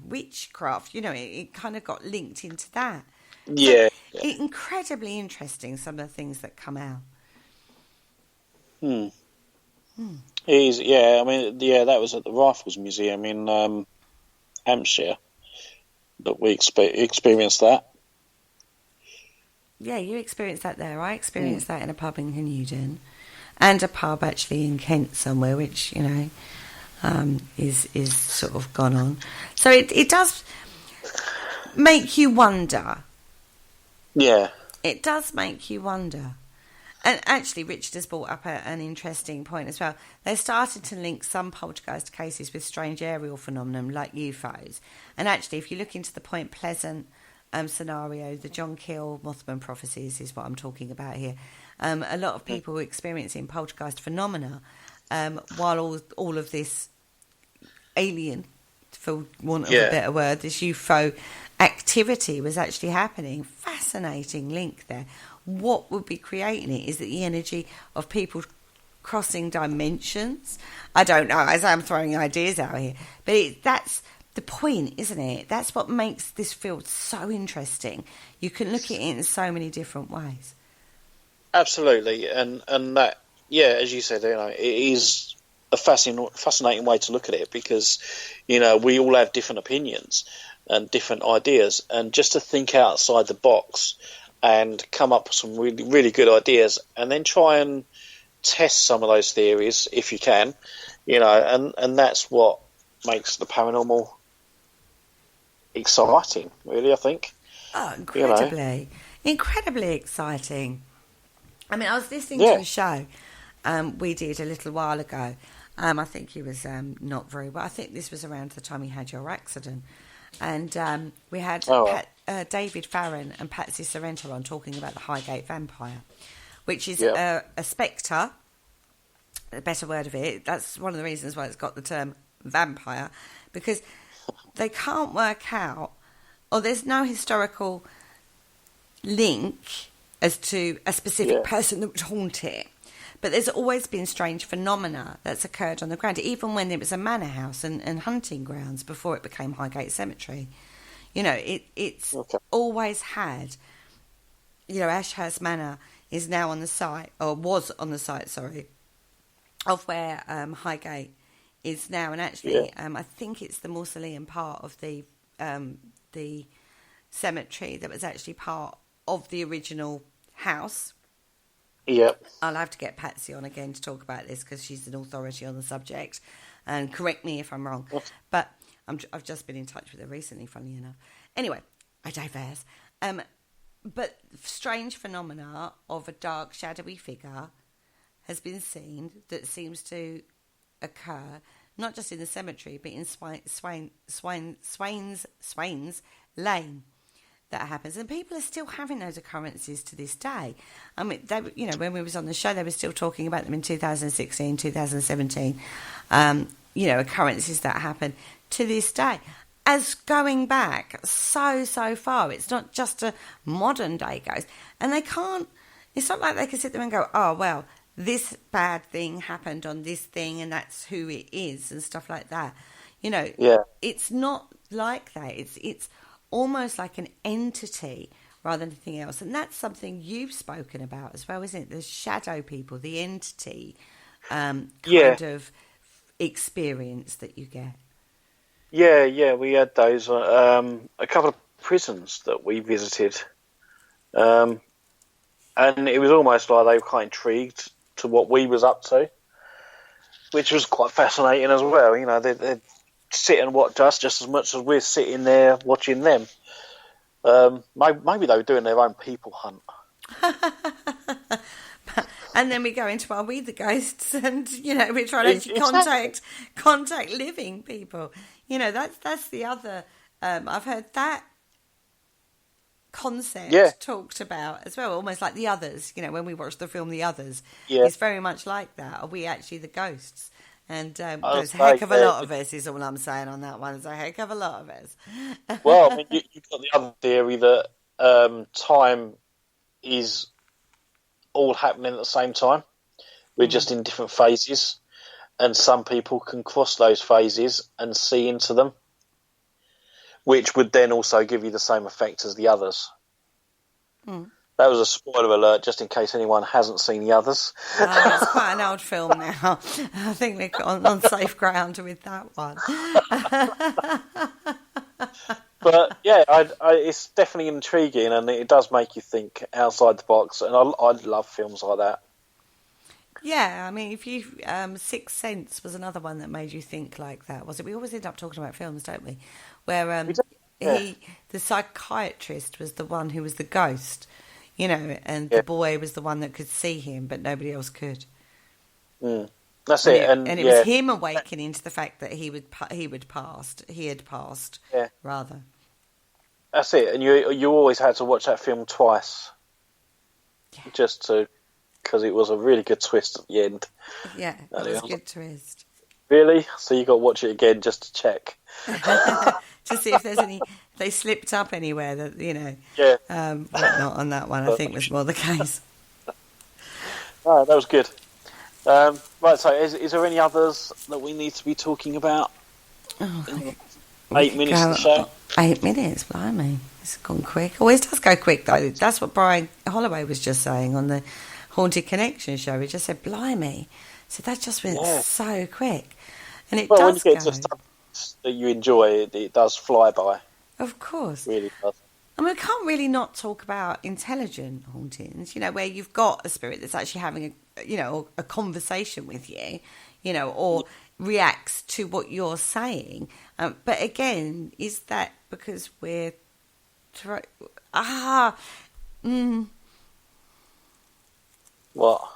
witchcraft, it kind of got linked into that. Yeah. So incredibly interesting, some of the things that come out. It is, that was at the Rifles Museum in Hampshire that we experienced that. Yeah, you experienced that there. I experienced that in a pub in Canewdon, and a pub actually in Kent somewhere, which, is sort of gone on. So it does make you wonder. Yeah. It does make you wonder. And actually, Richard has brought up an interesting point as well. They're starting to link some poltergeist cases with strange aerial phenomenon like UFOs. And actually, if you look into the Point Pleasant scenario, the John Keel Mothman prophecies is what I'm talking about here. A lot of people were experiencing poltergeist phenomena while all of this alien, for want of a better word, this UFO activity was actually happening. Fascinating link there. What would be creating it is the energy of people crossing dimensions. I don't know, as I'm throwing ideas out here, but that's the point, isn't it? That's what makes this field so interesting. You can look at it in so many different ways. Absolutely, and that, as you said, it is a fascinating way to look at it, because we all have different opinions and different ideas, and just to think outside the box and come up with some really, really good ideas, and then try and test some of those theories if you can, and that's what makes the paranormal exciting, really, I think. Oh, incredibly exciting. I mean, I was listening to a show we did a little while ago. I think he was not very well. I think this was around the time you had your accident. And we had David Farron and Patsy Sorrento on talking about the Highgate Vampire, which is a spectre, a better word of it. That's one of the reasons why it's got the term vampire, because they can't work out, or there's no historical link as to a specific person that would haunt it. But there's always been strange phenomena that's occurred on the ground, even when it was a manor house and hunting grounds before it became Highgate Cemetery. You know, it's always had, you know, Ashurst Manor is now on the site, or was on the site, sorry, of where Highgate is now. And actually, I think it's the mausoleum part of the cemetery that was actually part of the original house. Yep. I'll have to get Patsy on again to talk about this because she's an authority on the subject, and correct me if I'm wrong. But I've just been in touch with her recently, funnily enough. Anyway, I digress. But strange phenomena of a dark, shadowy figure has been seen that seems to occur not just in the cemetery, but in Swains Lane. That happens, and people are still having those occurrences to this day. I mean, they, you know, when we was on the show, they were still talking about them in 2016, 2017. You know, occurrences that happen to this day, as going back so far. It's not just a modern day ghost, and they can't. It's not like they can sit there and go, "Oh, well, this bad thing happened on this thing, and that's who it is," and stuff like that. You know, it's not like that. It's almost like an entity rather than anything else. And that's something you've spoken about as well, isn't it? The shadow people, the entity kind of experience that you get. Yeah, we had those. A couple of prisons that we visited. And it was almost like they were quite intrigued to what we was up to, which was quite fascinating as well. You know, they'd sit and watch us just as much as we're sitting there watching them. Maybe they were doing their own people hunt. And then we go into our We the Ghosts, and you know, we try to actually contact living people. You know, that's the other. I've heard that concept talked about as well, almost like The Others. You know, when we watched the film The Others, it's very much like that. Are we actually the ghosts? And there's a heck of a lot of us, is all I'm saying on that one. There's a heck of a lot of us. Well, I mean, you've got the other theory that time is all happening at the same time. We're just in different phases, and some people can cross those phases and see into them, which would then also give you the same effect as the others. That was a spoiler alert, just in case anyone hasn't seen The Others. It's quite an old film now. I think we're on safe ground with that one. But yeah, it's definitely intriguing, and it does make you think outside the box. And I love films like that. Yeah, I mean, if you Sixth Sense was another one that made you think like that, was it? We always end up talking about films, don't we? Where the psychiatrist was the one who was the ghost. You know, and the boy was the one that could see him, but nobody else could. That's it. And it was him awakening to the fact that he had passed. Yeah. Rather. That's it. And you always had to watch that film twice, just because it was a really good twist at the end. Yeah, it was a good twist. Really? So you got to watch it again just to check. To see if there's they slipped up anywhere that, you know, whatnot on that one. I think was more the case. Right, that was good. Right, so is there any others that we need to be talking about? 8 minutes of the show? 8 minutes, blimey. It's gone quick. Always does go quick, though. That's what Brian Holloway was just saying on the Haunted Connection show. He just said, blimey. So that just went so quick. And it does when you get to stuff that you enjoy, it does fly by. Of course. It really does. I mean, we can't really not talk about intelligent hauntings, you know, where you've got a spirit that's actually having a conversation with you, you know, or reacts to what you're saying. But again, is that because we're... What?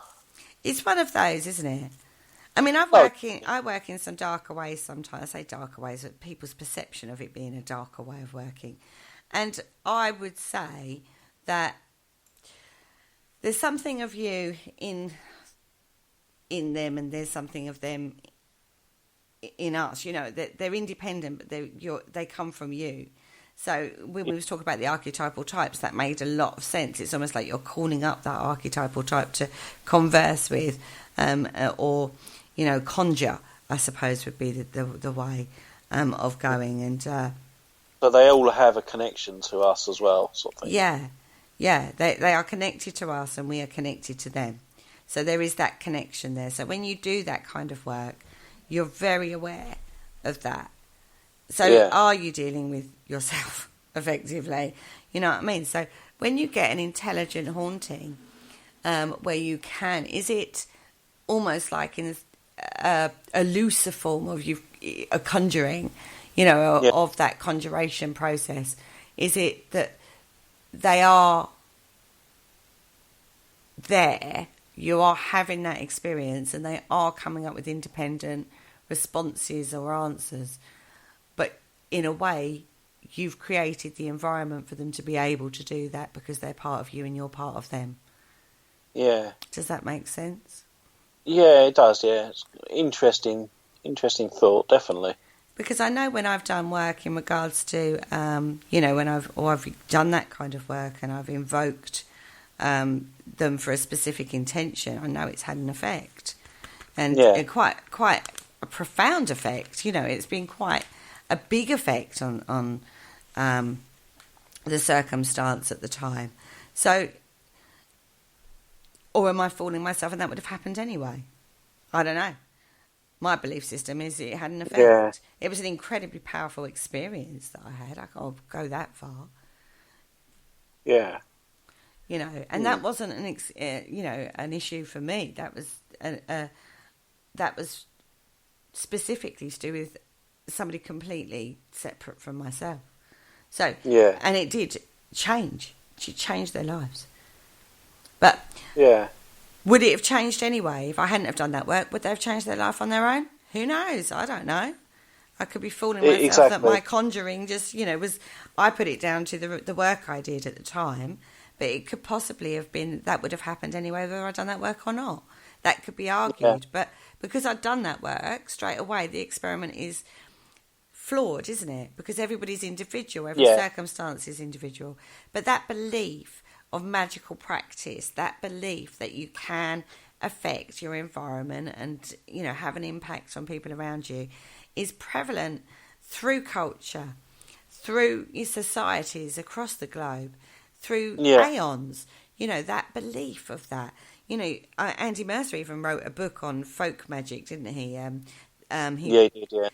It's one of those, isn't it? I mean, I work in some darker ways sometimes. I say darker ways, but people's perception of it being a darker way of working. And I would say that there's something of you in them, and there's something of them in us. You know, they're independent, but they come from you. So when we was talking about the archetypal types, that made a lot of sense. It's almost like you're calling up that archetypal type to converse with, or, you know, conjure, I suppose would be the way of going. And but they all have a connection to us as well, sort of thing. Yeah, they are connected to us, and we are connected to them. So there is that connection there. So when you do that kind of work, you're very aware of that. So are you dealing with yourself effectively? You know what I mean? So when you get an intelligent haunting, where you can, is it almost like in a looser form of a conjuring, you know, of that conjuration process? Is it that they are there, you are having that experience, and they are coming up with independent responses or answers, but in a way you've created the environment for them to be able to do that because they're part of you and you're part of them? Yeah. Does that make sense? Yeah, it does, yeah. It's interesting thought, definitely. Because I know when I've done work in regards to, you know, when I've done that kind of work and I've invoked them for a specific intention, I know it's had an effect, and quite a profound effect. You know, it's been quite a big effect on the circumstance at the time. So, or am I fooling myself and that would have happened anyway? I don't know. My belief system is it had an effect. Yeah. It was an incredibly powerful experience that I had. I can't go that far. Yeah. You know, and that wasn't an issue for me. That was specifically to do with somebody completely separate from myself. So and it did change. It changed their lives. But would it have changed anyway if I hadn't have done that work? Would they have changed their life on their own? Who knows? I don't know. I could be fooling myself that my conjuring just, you know, was. I put it down to the work I did at the time, but it could possibly have been that would have happened anyway whether I'd done that work or not. That could be argued, but because I'd done that work straight away, the experiment is flawed, isn't it? Because everybody's individual, every circumstance is individual. But that belief of magical practice, that belief that you can affect your environment and, you know, have an impact on people around you, is prevalent through culture, through societies across the globe, through aeons. You know, that belief of that. You know, Andy Mercer even wrote a book on folk magic, didn't he? He did, yeah.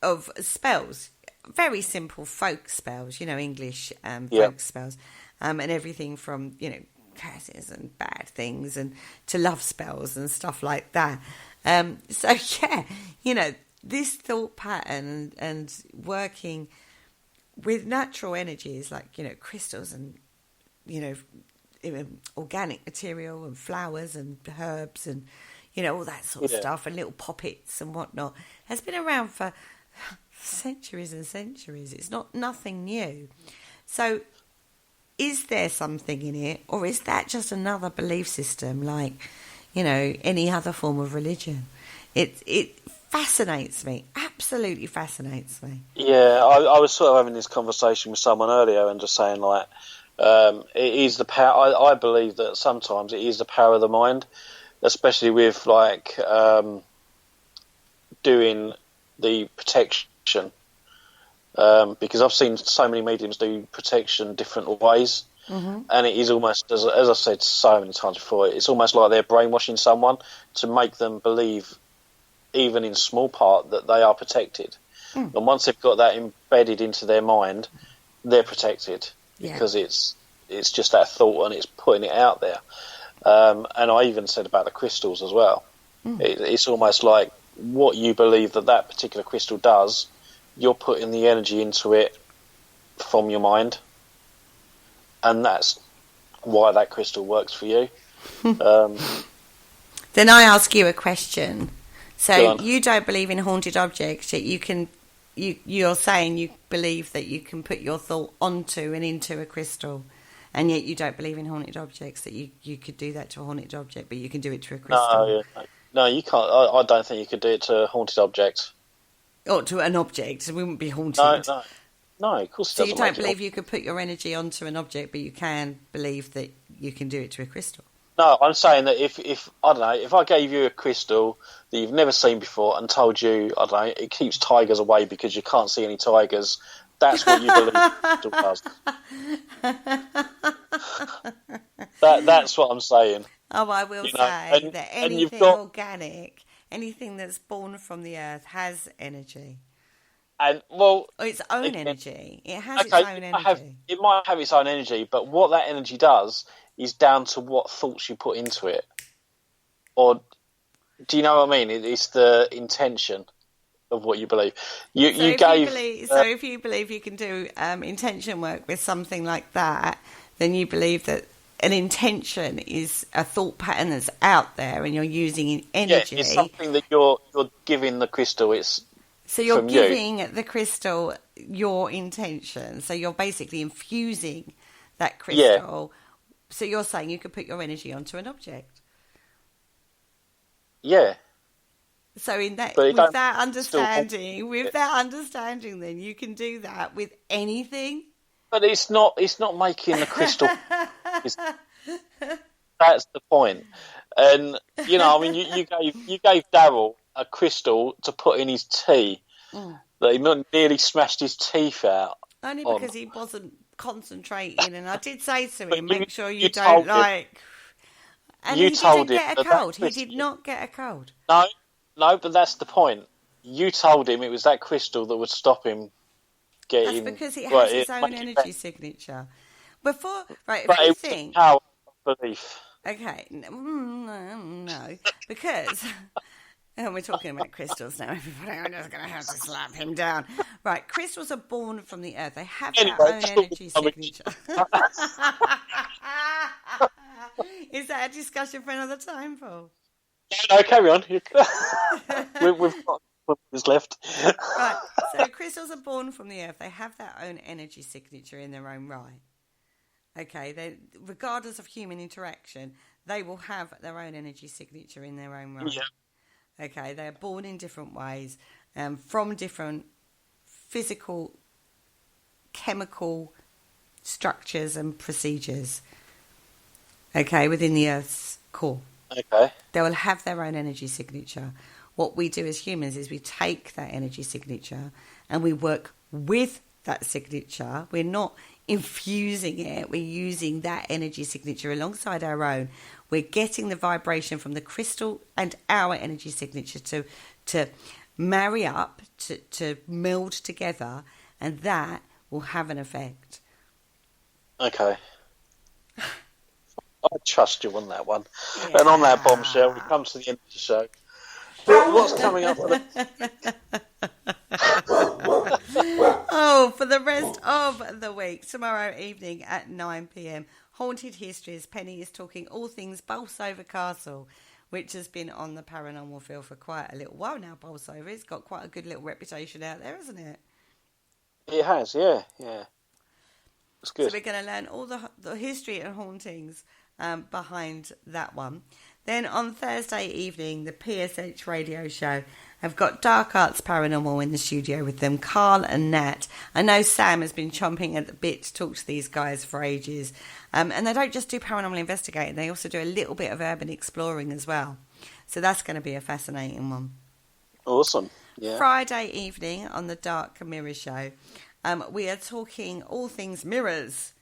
Of spells, very simple folk spells, you know, English folk spells, and everything from, you know, curses and bad things and to love spells and stuff like that. So, you know, this thought pattern and working with natural energies like, you know, crystals and, you know, organic material and flowers and herbs and, you know, all that sort of stuff, and little poppets and whatnot, has been around for centuries and centuries. It's nothing new. So is there something in it, or is that just another belief system like, you know, any other form of religion? It fascinates me, absolutely fascinates me. Yeah, I was sort of having this conversation with someone earlier and just saying, like, it is the power. I believe that sometimes it is the power of the mind, especially with like doing the protection, because I've seen so many mediums do protection different ways, and it is almost, as I've said so many times before, it's almost like they're brainwashing someone to make them believe, even in small part, that they are protected. And once they've got that embedded into their mind, they're protected. Because it's just that thought and it's putting it out there. And I even said about the crystals as well. It's almost like what you believe that particular crystal does, you're putting the energy into it from your mind. And that's why that crystal works for you. Then I ask you a question. So you don't believe in haunted objects, yet you're saying you believe that you can put your thought onto and into a crystal and yet you don't believe in haunted objects, that you could do that to a haunted object, but you can do it to a crystal. No, you can't. I don't think you could do it to a haunted object. Or to an object, it wouldn't be haunted. No, of course it doesn't. So you don't believe you could put your energy onto an object, but you can believe that you can do it to a crystal? No, I'm saying that if I don't know, if I gave you a crystal that you've never seen before and told you, I don't know, it keeps tigers away because you can't see any tigers, that's what you believe it does. That's what I'm saying. Oh, I will say that anything organic, anything that's born from the earth has energy. And its own energy. It has its own energy. It might have its own energy, but what that energy does is down to what thoughts you put into it. Or do you know what I mean? It's the intention of what you believe. If you believe you can do intention work with something like that, then you believe that an intention is a thought pattern that's out there, and you're using energy. Yeah, it's something that you're giving the crystal. So you're giving the crystal your intention. So you're basically infusing that crystal. Yeah. So you're saying you could put your energy onto an object. Yeah. So with that understanding, then you can do that with anything. But it's not making the crystal. That's the point. And I mean, you gave Daryl a crystal to put in his tea that he nearly smashed his teeth out. Only because he wasn't concentrating, and I did say to him, make sure you don't like. And he didn't get a cold. He did not get a cold. No, but that's the point. You told him it was that crystal that would stop him getting. That's because it has its own energy signature. Power of belief. Okay, no, because. And we're talking about crystals now, everybody. I'm just going to have to slap him down. Right, crystals are born from the earth. They have their own energy signature. Is that a discussion for another time, Paul? No, carry on. We've got what's left. Right, so crystals are born from the earth. They have their own energy signature in their own right. Okay, regardless of human interaction, they will have their own energy signature in their own right. Yeah. Okay, they're born in different ways, from different physical, chemical structures and procedures. Okay, within the Earth's core. Okay. They will have their own energy signature. What we do as humans is we take that energy signature and we work with that signature. We're not infusing it. We're using that energy signature alongside our own. We're getting the vibration from the crystal and our energy signature to marry up, to meld together, and that will have an effect. Okay. I trust you on that one. Yeah. And on that bombshell, we come to the end of the show. What's coming up? For the rest of the week, tomorrow evening at 9 p.m, Haunted Histories. Penny is talking all things Bolsover Castle, which has been on the paranormal field for quite a little while now. Bolsover, it's got quite a good little reputation out there, hasn't it? It has, yeah. It's good. So we're going to learn all the history and hauntings behind that one. Then on Thursday evening, the Parasearch Radio show have got Dark Arts Paranormal in the studio with them, Carl and Nat. I know Sam has been chomping at the bit to talk to these guys for ages. And they don't just do paranormal investigating, they also do a little bit of urban exploring as well. So that's going to be a fascinating one. Awesome, yeah. Friday evening on the Dark Mirror show, we are talking all things mirrors.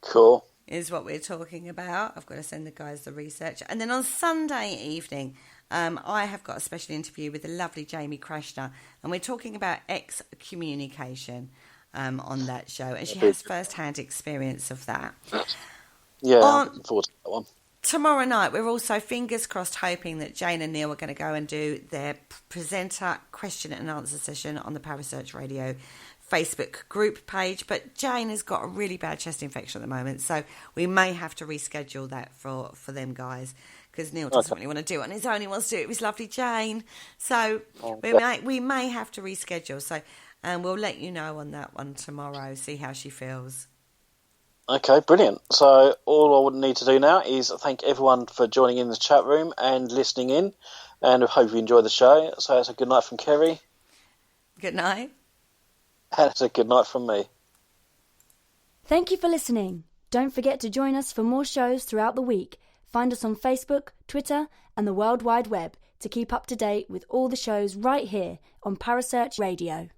Cool. Is what we're talking about. I've got to send the guys the research. And then on Sunday evening, I have got a special interview with the lovely Jamie Krashner, and we're talking about excommunication on that show. And she has first-hand experience of that. Yeah, I'm looking forward to that one. Tomorrow night, we're also fingers crossed hoping that Jane and Neil are going to go and do their presenter question and answer session on the Parasearch Radio Facebook group page, but Jane has got a really bad chest infection at the moment, so we may have to reschedule that for them guys, because Neil doesn't really want to do it on his own. He wants to do it with his lovely Jane, so we may have to reschedule. So we'll let you know on that one tomorrow, see how she feels. Okay, brilliant. So all I would need to do now is thank everyone for joining in the chat room and listening in, and I hope you enjoy the show. So it's a good night from Kerry. Good night. And it's a good night from me. Thank you for listening. Don't forget to join us for more shows throughout the week. Find us on Facebook, Twitter, and the World Wide Web to keep up to date with all the shows right here on Parasearch Radio.